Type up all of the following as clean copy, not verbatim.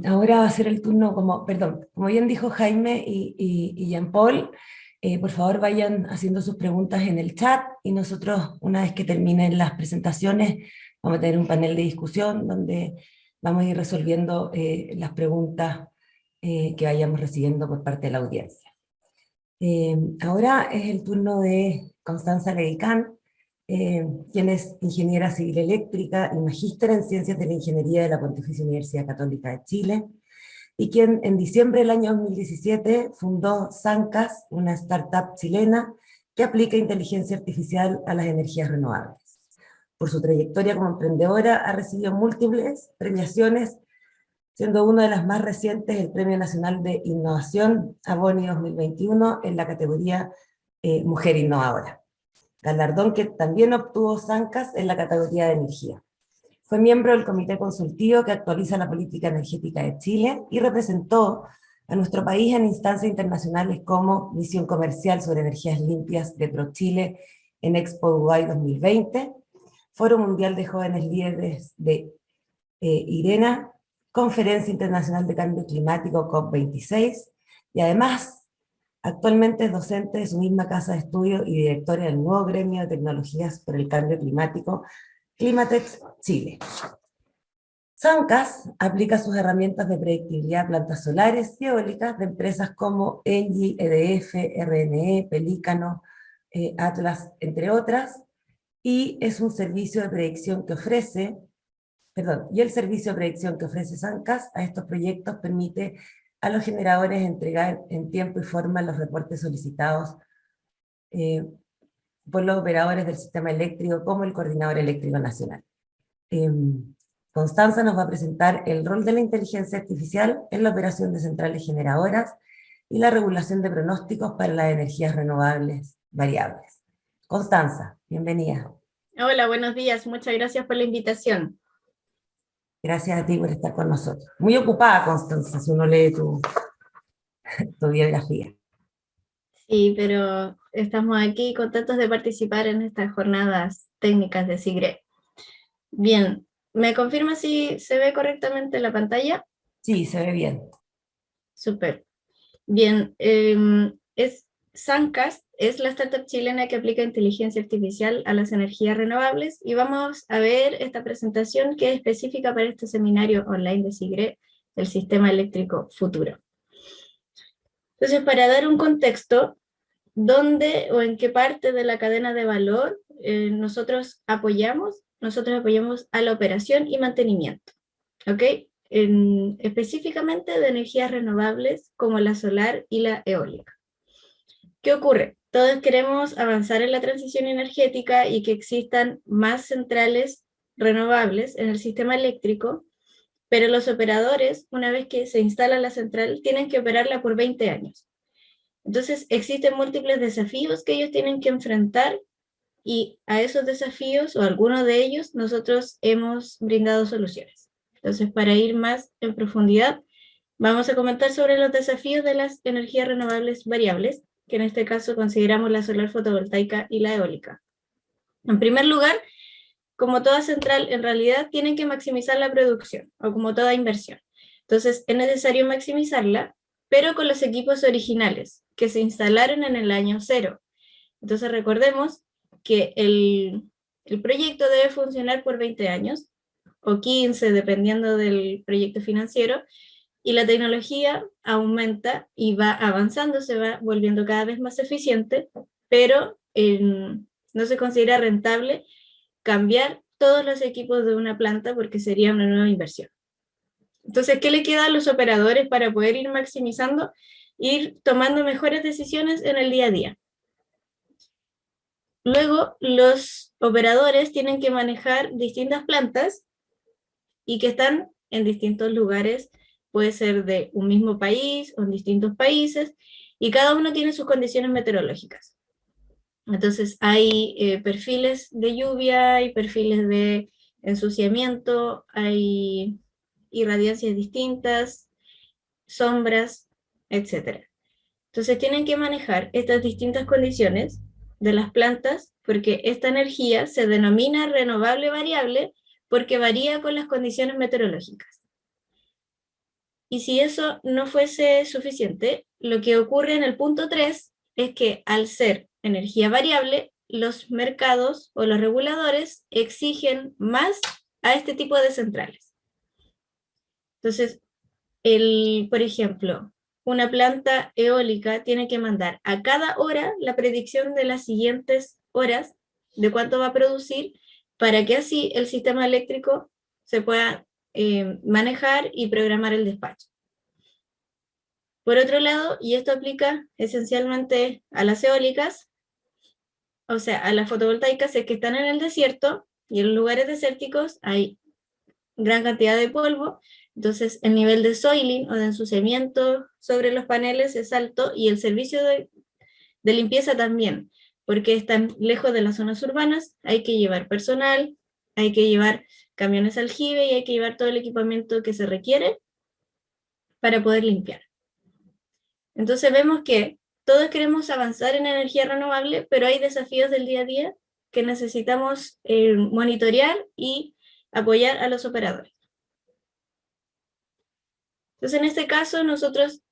Ahora va a ser el turno, como bien dijo Jaime y Jean-Paul, por favor vayan haciendo sus preguntas en el chat y nosotros, una vez que terminen las presentaciones, vamos a tener un panel de discusión donde vamos a ir resolviendo las preguntas que vayamos recibiendo por parte de la audiencia. Ahora es el turno de Constanza Leguicán, quien es ingeniera civil eléctrica y magíster en Ciencias de la Ingeniería de la Pontificia Universidad Católica de Chile, y quien en diciembre del año 2017 fundó Sancas, una startup chilena que aplica inteligencia artificial a las energías renovables. Por su trayectoria como emprendedora ha recibido múltiples premiaciones, siendo una de las más recientes el Premio Nacional de Innovación Aboni 2021 en la categoría Mujer Innovadora, galardón que también obtuvo Sancas en la categoría de energía. Fue miembro del comité consultivo que actualiza la política energética de Chile y representó a nuestro país en instancias internacionales como Misión Comercial sobre Energías Limpias de ProChile en Expo Dubai 2020, Foro Mundial de Jóvenes Líderes de IRENA, Conferencia Internacional de Cambio Climático COP26, y además actualmente es docente de su misma casa de estudio y directora del nuevo gremio de tecnologías por el cambio climático, Climatex Chile. Sancas aplica sus herramientas de predictibilidad a plantas solares y eólicas de empresas como Engie, EDF, RNE, Pelícano, Atlas, entre otras, y es un servicio de predicción que ofrece, y el servicio de predicción que ofrece Sancas a estos proyectos permite a los generadores entregar en tiempo y forma los reportes solicitados eh, por los operadores del sistema eléctrico como el Coordinador Eléctrico Nacional. Eh, Constanza nos va a presentar el rol de la inteligencia artificial en la operación de centrales generadoras y la regulación de pronósticos para las energías renovables variables. Constanza, bienvenida. Hola, buenos días. Muchas gracias por la invitación. Gracias a ti por estar con nosotros. Muy ocupada, Constanza, si uno lee tu biografía. Sí, pero estamos aquí contentos de participar en estas jornadas técnicas de SIGRE. Bien, ¿me confirma si se ve correctamente la pantalla? Sí, se ve bien. Súper. Bien, Sancas es la startup chilena que aplica inteligencia artificial a las energías renovables y vamos a ver esta presentación que es específica para este seminario online de SIGRE, el Sistema Eléctrico Futuro. Entonces, para dar un contexto, ¿dónde o en qué parte de la cadena de valor nosotros apoyamos? Nosotros apoyamos a la operación y mantenimiento, ¿ok? Específicamente de energías renovables como la solar y la eólica. ¿Qué ocurre? Todos queremos avanzar en la transición energética y que existan más centrales renovables en el sistema eléctrico, pero los operadores, una vez que se instala la central, tienen que operarla por 20 años. Entonces, existen múltiples desafíos que ellos tienen que enfrentar y a esos desafíos, o algunos de ellos, nosotros hemos brindado soluciones. Entonces, para ir más en profundidad, vamos a comentar sobre los desafíos de las energías renovables variables, que en este caso consideramos la solar fotovoltaica y la eólica. En primer lugar, como toda central, en realidad tienen que maximizar la producción, o como toda inversión. Entonces, es necesario maximizarla, pero con los equipos originales, que se instalaron en el año cero. Entonces, recordemos que el proyecto debe funcionar por 20 años, o 15, dependiendo del proyecto financiero, y la tecnología aumenta y va avanzando, se va volviendo cada vez más eficiente, pero no se considera rentable cambiar todos los equipos de una planta porque sería una nueva inversión. Entonces, ¿qué le queda a los operadores para poder ir maximizando, ir tomando mejores decisiones en el día a día? Luego, los operadores tienen que manejar distintas plantas y que están en distintos lugares, puede ser de un mismo país o en distintos países, y cada uno tiene sus condiciones meteorológicas. Entonces hay perfiles de lluvia, hay perfiles de ensuciamiento, hay irradiancias distintas, sombras, etc. Entonces tienen que manejar estas distintas condiciones de las plantas porque esta energía se denomina renovable variable porque varía con las condiciones meteorológicas. Y si eso no fuese suficiente, lo que ocurre en el punto 3 es que al ser energía variable, los mercados o los reguladores exigen más a este tipo de centrales. Entonces, por ejemplo, una planta eólica tiene que mandar a cada hora la predicción de las siguientes horas de cuánto va a producir para que así el sistema eléctrico se pueda manejar y programar el despacho. Por otro lado, y esto aplica esencialmente a las eólicas, o sea, a las fotovoltaicas, es que están en el desierto y en los lugares desérticos hay gran cantidad de polvo, entonces el nivel de soiling o de ensuciamiento sobre los paneles es alto y el servicio de limpieza también, porque están lejos de las zonas urbanas, hay que llevar personal, hay que llevar camiones aljibe y hay que llevar todo el equipamiento que se requiere para poder limpiar. Entonces vemos que todos queremos avanzar en energía renovable, pero hay desafíos del día a día que necesitamos monitorear y apoyar a los operadores. Entonces, en este caso, nosotros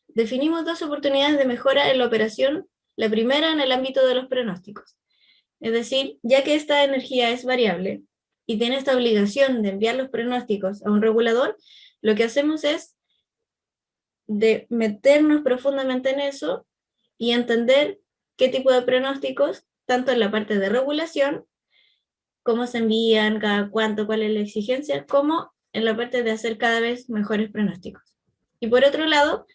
definimos dos oportunidades de mejora en la operación. La primera en el ámbito de los pronósticos. Es decir, ya que esta energía es variable y tiene esta obligación de enviar los pronósticos a un regulador, lo que hacemos es de meternos profundamente en eso y entender qué tipo de pronósticos, tanto en la parte de regulación, cómo se envían, cada cuánto, cuál es la exigencia, como en la parte de hacer cada vez mejores pronósticos. Y por otro lado,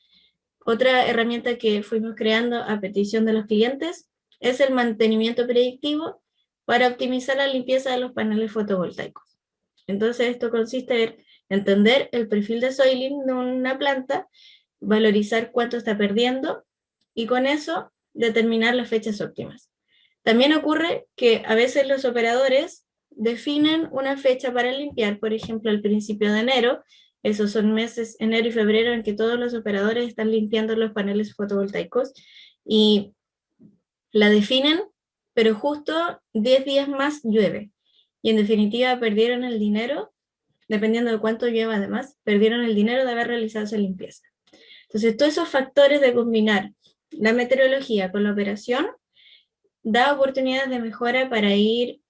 otra herramienta que fuimos creando a petición de los clientes es el mantenimiento predictivo para optimizar la limpieza de los paneles fotovoltaicos. Entonces, esto consiste en entender el perfil de soiling de una planta, valorizar cuánto está perdiendo y con eso determinar las fechas óptimas. También ocurre que a veces los operadores definen una fecha para limpiar, por ejemplo, al principio de enero. Esos son meses, enero y febrero, en que todos los operadores están limpiando los paneles fotovoltaicos y la definen, pero justo 10 días más llueve. Y en definitiva perdieron el dinero, dependiendo de cuánto llueva además, perdieron el dinero de haber realizado esa limpieza. Entonces, todos esos factores de combinar la meteorología con la operación da oportunidades de mejora para ir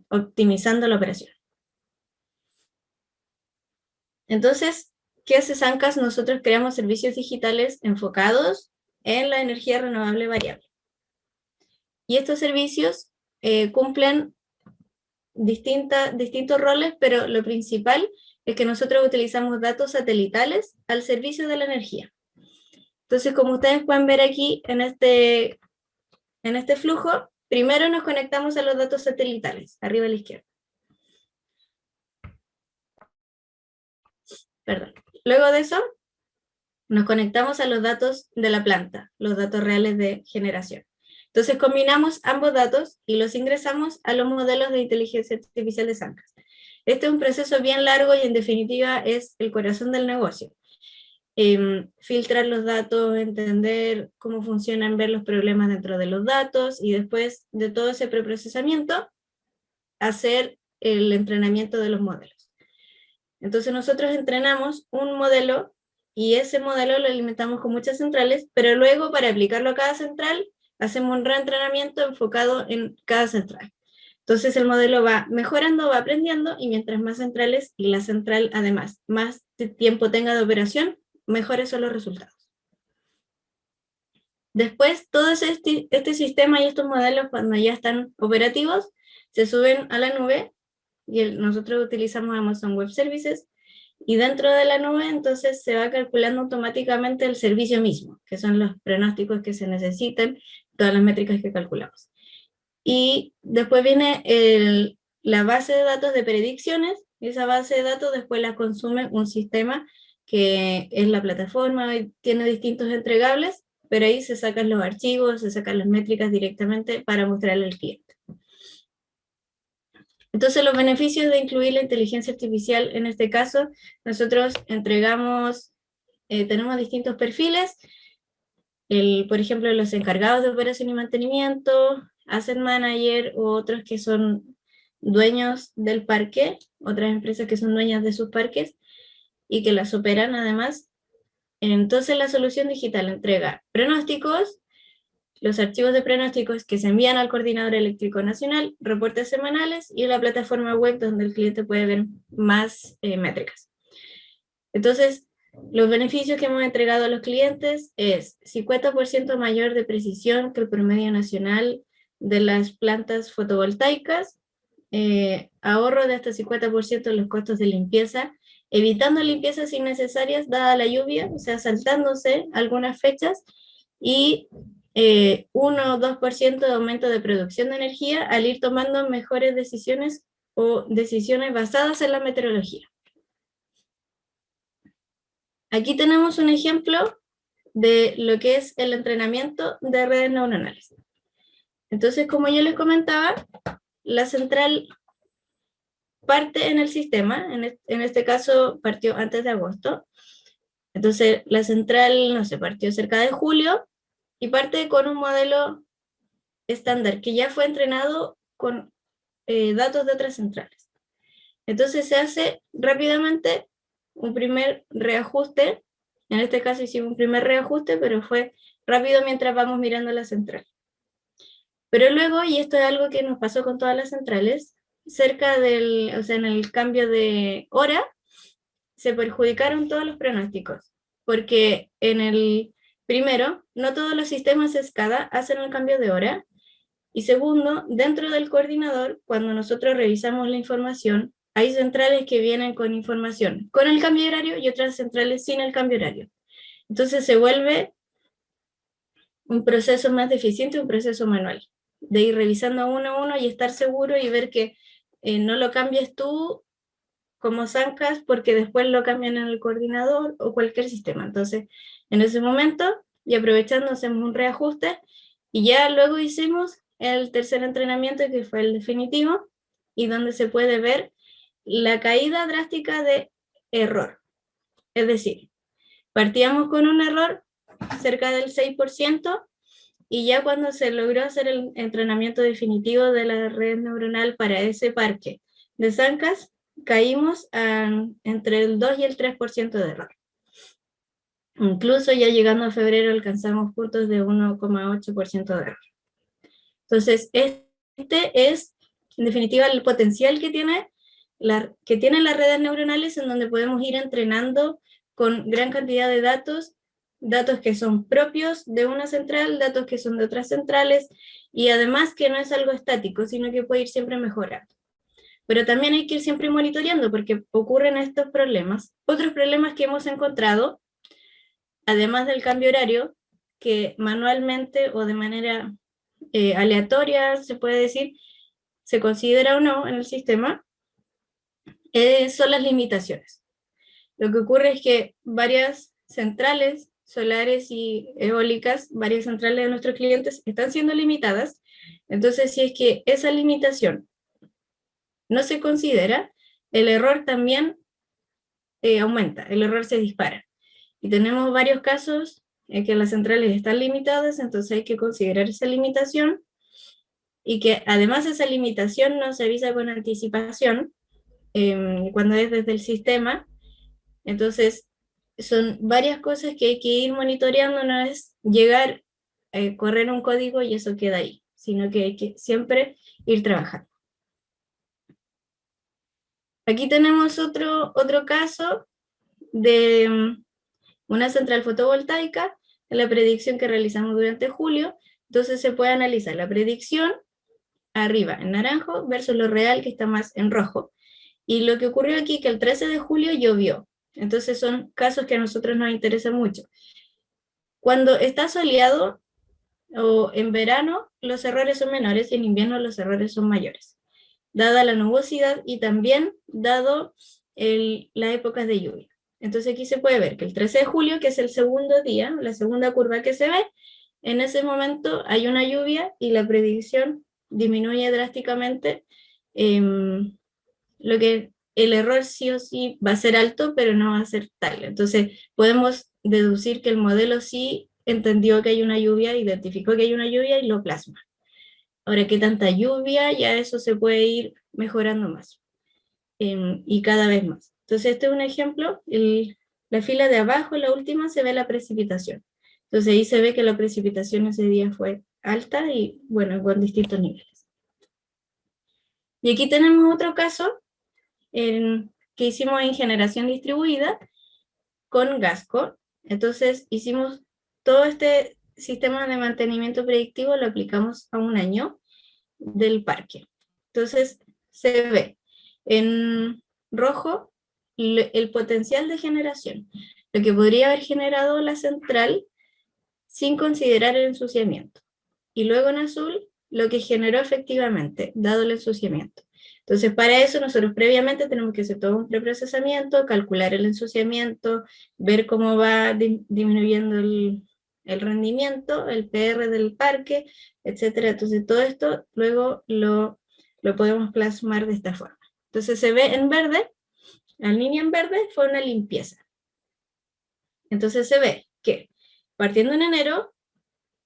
optimizando la operación. Entonces, ¿qué hace Sancas? Nosotros creamos servicios digitales enfocados en la energía renovable variable. Y estos servicios cumplen distintos roles, pero lo principal es que nosotros utilizamos datos satelitales al servicio de la energía. Entonces, como ustedes pueden ver aquí en este flujo, primero nos conectamos a los datos satelitales, arriba a la izquierda. Perdón. Luego de eso, nos conectamos a los datos de la planta, los datos reales de generación. Entonces combinamos ambos datos y los ingresamos a los modelos de inteligencia artificial de Sancas. Este es un proceso bien largo y en definitiva es el corazón del negocio. Filtrar los datos, entender cómo funcionan, ver los problemas dentro de los datos y después de todo ese preprocesamiento, hacer el entrenamiento de los modelos. Entonces nosotros entrenamos un modelo y ese modelo lo alimentamos con muchas centrales, pero luego para aplicarlo a cada central, hacemos un reentrenamiento enfocado en cada central. Entonces el modelo va mejorando, va aprendiendo, y mientras más centrales y la central además más tiempo tenga de operación, mejores son los resultados. Después, todo este sistema y estos modelos, cuando ya están operativos, se suben a la nube, y nosotros utilizamos Amazon Web Services, y dentro de la nube entonces se va calculando automáticamente el servicio mismo, que son los pronósticos que se necesitan, todas las métricas que calculamos. Y después viene la base de datos de predicciones, y esa base de datos después la consume un sistema que es la plataforma, y tiene distintos entregables, pero ahí se sacan los archivos, se sacan las métricas directamente para mostrarle al cliente. Entonces, los beneficios de incluir la inteligencia artificial, en este caso, nosotros entregamos, tenemos distintos perfiles, por ejemplo, los encargados de operación y mantenimiento, asset manager, u otros que son dueños del parque, otras empresas que son dueñas de sus parques, y que las operan además. Entonces la solución digital entrega pronósticos, los archivos de pronósticos que se envían al Coordinador Eléctrico Nacional, reportes semanales y la plataforma web donde el cliente puede ver más métricas. Entonces, los beneficios que hemos entregado a los clientes es 50% mayor de precisión que el promedio nacional de las plantas fotovoltaicas, ahorro de hasta 50% en los costos de limpieza, evitando limpiezas innecesarias dada la lluvia, o sea, saltándose algunas fechas, y 1 o 2% de aumento de producción de energía al ir tomando mejores decisiones o decisiones basadas en la meteorología. Aquí tenemos un ejemplo de lo que es el entrenamiento de redes neuronales. Entonces, como yo les comentaba, la central parte en el sistema, en este caso partió antes de agosto. Entonces, la central, no sé, partió cerca de julio y parte con un modelo estándar que ya fue entrenado con datos de otras centrales. Entonces, se hace rápidamente un primer reajuste. En este caso hicimos un primer reajuste, pero fue rápido mientras vamos mirando la central. Pero luego, y esto es algo que nos pasó con todas las centrales, cerca del, o sea, en el cambio de hora, se perjudicaron todos los pronósticos, porque en el primero, no todos los sistemas SCADA hacen el cambio de hora, y segundo, dentro del coordinador, cuando nosotros revisamos la información, hay centrales que vienen con información con el cambio de horario y otras centrales sin el cambio de horario. Entonces se vuelve un proceso más deficiente, un proceso manual, de ir revisando uno a uno y estar seguro y ver que no lo cambies tú como zancas porque después lo cambian en el coordinador o cualquier sistema. Entonces, en ese momento, y aprovechando, hacemos un reajuste y ya luego hicimos el tercer entrenamiento que fue el definitivo y donde se puede ver la caída drástica de error. Es decir, partíamos con un error cerca del 6%, y ya cuando se logró hacer el entrenamiento definitivo de la red neuronal para ese parque de zancas, caímos entre el 2 y el 3% de error. Incluso ya llegando a febrero alcanzamos puntos de 1,8% de error. Entonces, este es, en definitiva, el potencial que tienen las redes neuronales, en donde podemos ir entrenando con gran cantidad de datos, datos que son propios de una central, datos que son de otras centrales, y además que no es algo estático, sino que puede ir siempre mejorando. Pero también hay que ir siempre monitoreando porque ocurren estos problemas. Otros problemas que hemos encontrado, además del cambio horario, que manualmente o de manera aleatoria, se puede decir, se considera o no en el sistema, son las limitaciones. Lo que ocurre es que varias centrales solares y eólicas, varias centrales de nuestros clientes están siendo limitadas. Entonces, si es que esa limitación no se considera, el error también aumenta, el error se dispara. Y tenemos varios casos en que las centrales están limitadas, entonces hay que considerar esa limitación, y que además esa limitación no se avisa con anticipación cuando es desde el sistema. Entonces, son varias cosas que hay que ir monitoreando, no es llegar, correr un código y eso queda ahí, sino que hay que siempre ir trabajando. Aquí tenemos otro caso de una central fotovoltaica, la predicción que realizamos durante julio. Entonces se puede analizar la predicción arriba en naranjo versus lo real que está más en rojo. Y lo que ocurrió aquí que el 13 de julio llovió. Entonces son casos que a nosotros nos interesan mucho. Cuando está soleado o en verano, los errores son menores y en invierno los errores son mayores, dada la nubosidad y también dado las épocas de lluvia. Entonces aquí se puede ver que el 13 de julio, que es el segundo día, la segunda curva que se ve, en ese momento hay una lluvia y la predicción disminuye drásticamente, lo que el error sí o sí va a ser alto, pero no va a ser tal. Entonces podemos deducir que el modelo sí entendió que hay una lluvia, identificó que hay una lluvia y lo plasma. Ahora, ¿qué tanta lluvia? Ya eso se puede ir mejorando más y cada vez más. Entonces este es un ejemplo, la fila de abajo, la última, se ve la precipitación. Entonces ahí se ve que la precipitación ese día fue alta y bueno, con distintos niveles. Y aquí tenemos otro caso que hicimos en generación distribuida con Gasco. Entonces hicimos todo este sistema de mantenimiento predictivo, lo aplicamos a un año del parque. Entonces se ve en rojo el potencial de generación, lo que podría haber generado la central sin considerar el ensuciamiento. Y luego en azul, lo que generó efectivamente, dado el ensuciamiento. Entonces, para eso nosotros previamente tenemos que hacer todo un preprocesamiento, calcular el ensuciamiento, ver cómo va disminuyendo el rendimiento, el PR del parque, etcétera. Entonces, todo esto luego lo podemos plasmar de esta forma. Entonces, se ve en verde, la línea en verde fue una limpieza. Entonces, se ve que partiendo en enero,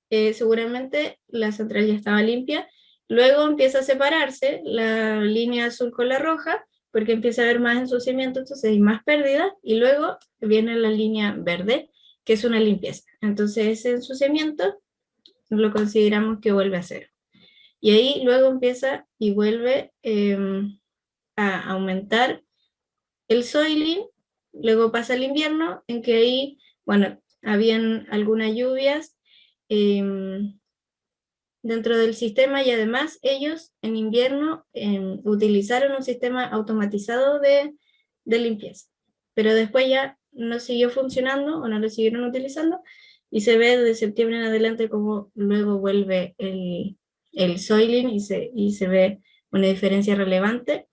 seguramente la central ya estaba limpia. Luego empieza a separarse la línea azul con la roja, porque empieza a haber más ensuciamiento, entonces hay más pérdida, y luego viene la línea verde, que es una limpieza. Entonces ese ensuciamiento lo consideramos que vuelve a cero. Y ahí luego empieza y vuelve a aumentar el soiling, luego pasa el invierno, en que ahí, bueno, habían algunas lluvias, dentro del sistema, y además ellos en invierno utilizaron un sistema automatizado de limpieza, pero después ya no siguió funcionando o no lo siguieron utilizando, y se ve de septiembre en adelante como luego vuelve el soiling y se ve una diferencia relevante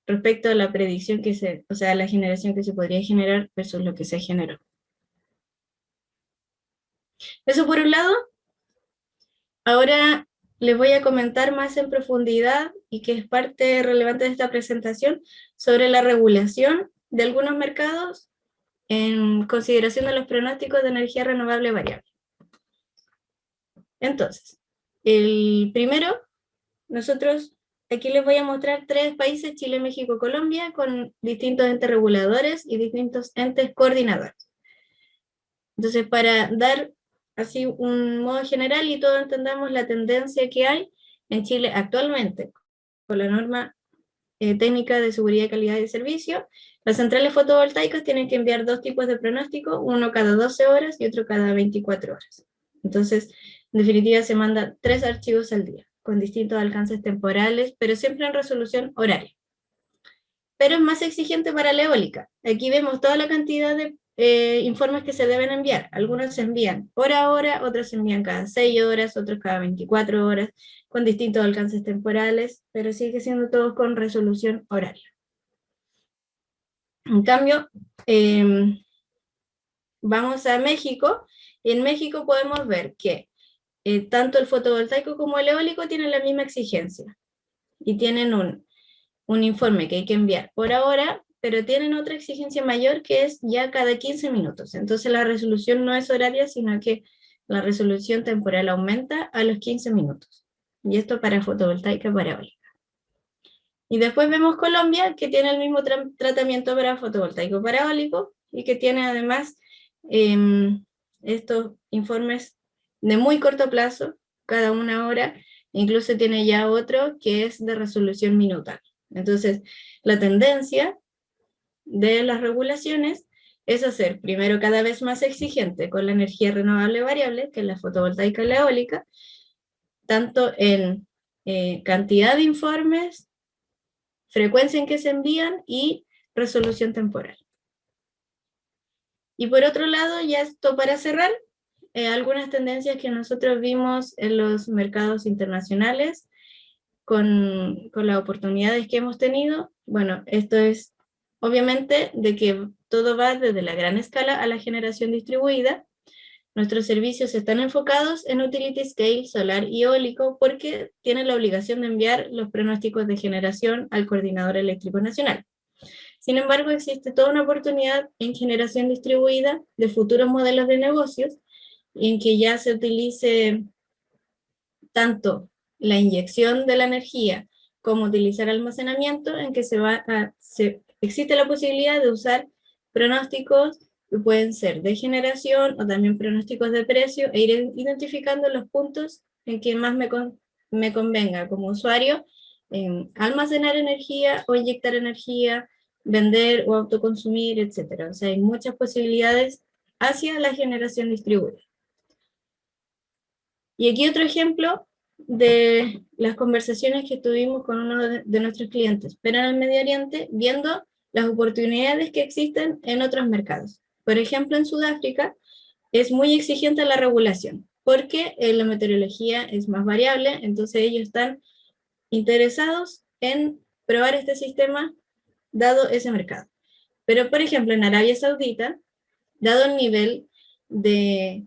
respecto a la predicción o sea, la generación que se podría generar versus lo que se generó. Eso por un lado. Ahora les voy a comentar más en profundidad, y que es parte relevante de esta presentación, sobre la regulación de algunos mercados en consideración de los pronósticos de energía renovable variable. Entonces, el primero, nosotros aquí les voy a mostrar 3 países: Chile, México, Colombia, con distintos entes reguladores y distintos entes coordinadores. Entonces, para dar así un modo general y todos entendamos la tendencia que hay en Chile actualmente, con la norma técnica de seguridad y calidad de servicio, las centrales fotovoltaicas tienen que enviar 2 tipos de pronóstico, uno cada 12 horas y otro cada 24 horas. Entonces, en definitiva, se mandan 3 archivos al día, con distintos alcances temporales, pero siempre en resolución horaria. Pero es más exigente para la eólica. Aquí vemos toda la cantidad de informes que se deben enviar. Algunos se envían hora a hora, otros se envían cada 6 horas, otros cada 24 horas, con distintos alcances temporales, pero sigue siendo todo con resolución horaria. En cambio, vamos a México, y en México podemos ver que tanto el fotovoltaico como el eólico tienen la misma exigencia, y tienen un informe que hay que enviar por hora, pero tienen otra exigencia mayor, que es ya cada 15 minutos. Entonces la resolución no es horaria, sino que la resolución temporal aumenta a los 15 minutos. Y esto para fotovoltaica y para eólica. Y después vemos Colombia, que tiene el mismo tratamiento para fotovoltaico y para eólico, y que tiene además estos informes de muy corto plazo, cada 1 hora, incluso tiene ya otro que es de resolución minutal. Entonces, la tendencia de las regulaciones es hacer primero cada vez más exigente con la energía renovable variable, que es la fotovoltaica y la eólica, tanto en cantidad de informes, frecuencia en que se envían y resolución temporal. Y por otro lado, ya esto para cerrar, algunas tendencias que nosotros vimos en los mercados internacionales con las oportunidades que hemos tenido. Bueno, esto es obviamente de que todo va desde la gran escala a la generación distribuida. Nuestros servicios están enfocados en utility scale, solar y eólico, porque tienen la obligación de enviar los pronósticos de generación al Coordinador Eléctrico Nacional. Sin embargo, existe toda una oportunidad en generación distribuida de futuros modelos de negocios, en que ya se utilice tanto la inyección de la energía como utilizar almacenamiento, en que se existe la posibilidad de usar pronósticos que pueden ser de generación o también pronósticos de precio e ir identificando los puntos en que más me convenga como usuario almacenar energía o inyectar energía, vender o autoconsumir, etc. O sea, hay muchas posibilidades hacia la generación distribuida. Y aquí otro ejemplo de las conversaciones que tuvimos con uno de nuestros clientes, pero en el Medio Oriente, viendo las oportunidades que existen en otros mercados. Por ejemplo, en Sudáfrica es muy exigente la regulación, porque la meteorología es más variable, entonces ellos están interesados en probar este sistema dado ese mercado. Pero, por ejemplo, en Arabia Saudita, dado el nivel de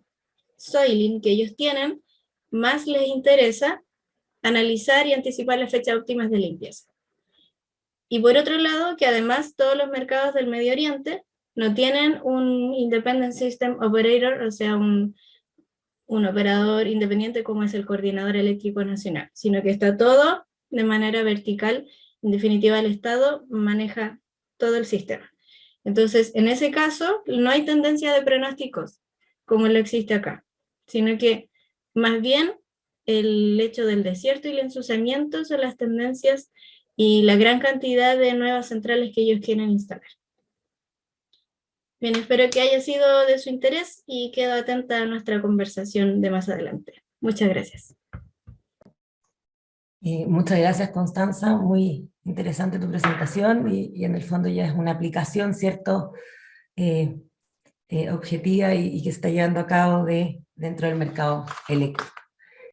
soiling que ellos tienen, más les interesa analizar y anticipar las fechas óptimas de limpieza. Y por otro lado, que además todos los mercados del Medio Oriente no tienen un Independent System Operator, o sea, un operador independiente como es el Coordinador Eléctrico Nacional, sino que está todo de manera vertical. En definitiva, el Estado maneja todo el sistema. Entonces, en ese caso, no hay tendencia de pronósticos como lo existe acá, sino que más bien el hecho del desierto y el ensuciamiento son las tendencias y la gran cantidad de nuevas centrales que ellos quieren instalar. Bien, espero que haya sido de su interés y quedo atenta a nuestra conversación de más adelante. Muchas gracias. Muchas gracias, Constanza, muy interesante tu presentación y en el fondo ya es una aplicación, ¿cierto?, objetiva y que se está llevando a cabo dentro del mercado eléctrico.